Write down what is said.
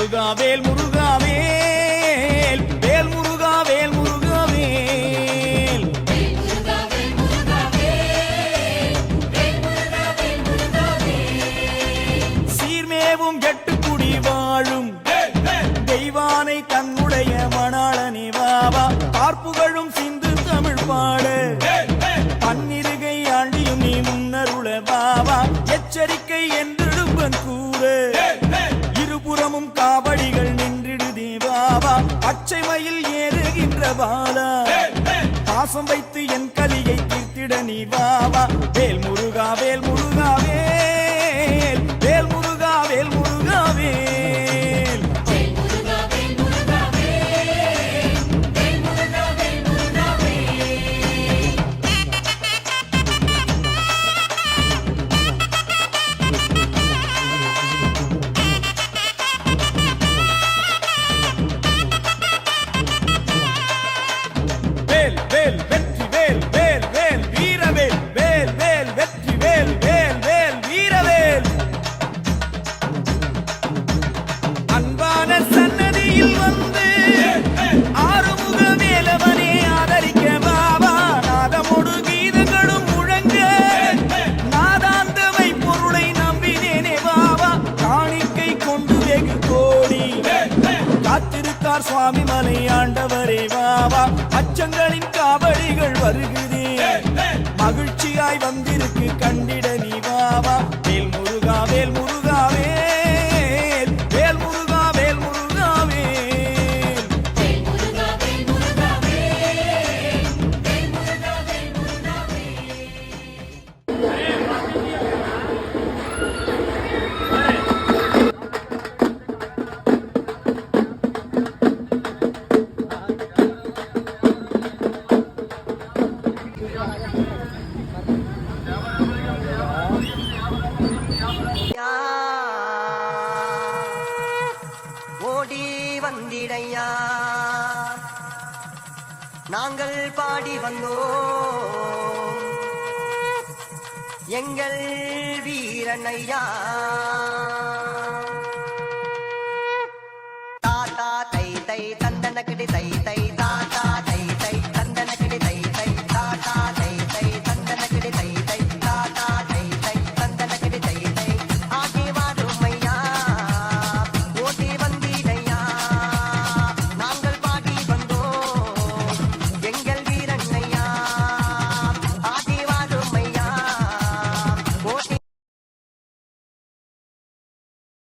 முருகா வேல் முருகா வேல் வேல் முருகா வேல் முருகா வேல் சீர்மேவும் எட்டுக்குடி வாழும் தெய்வானை தன்னுடைய மணாளனே வாவா பார்ப்புகழும் சிந்து தமிழ் பாட பன்னிருகை ஆண்டியும் நீ முன்னருள வாவா எச்சரிக்கை என்றிடும்பன் கூற இருபுறமும் காவடிகள் நின்றிடுதே வாவா பச்சை மயில் ஏறுகின்ற பாலா பாசம் வைத்து என் கலியை தீர்த்திட நீ வாவா வேல் முருகா வேல் முருகா வேல் வேல் முருகா வேல் முருகா வேல் வேல் வேல் வெற்றி வேல் வேல் வேல் வீரவேல் வேல் வேல் வெற்றி வேல் வேல் வேல் வீரவேல் அன்பான சன்னதியில் வந்து ஆறுமுக வேலவனே ஆதரிக்க பாபா நாதமொடு கீதங்களும் முழங்க நாதாந்தமை பொருளை நம்பினேனே பாபா காணிக்கை கொண்டு வெகு கோடி காத்திருக்கார் சுவாமி மலை ஆண்டவரே வாவா அச்சங்களின் காவடிகள் வருகுதே மகிழ்ச்சியாய் வந்திருக்கு கண்டிட நீ வாவா வேல் முருகா வேல் முருகா வேல் வேல் முருகா வேல் முருகா வேல் ஓடி வந்திடையா நாங்கள் பாடி வந்தோம் எங்கள் வீரனையா தாத்தா தை தை தந்தன கிடை தை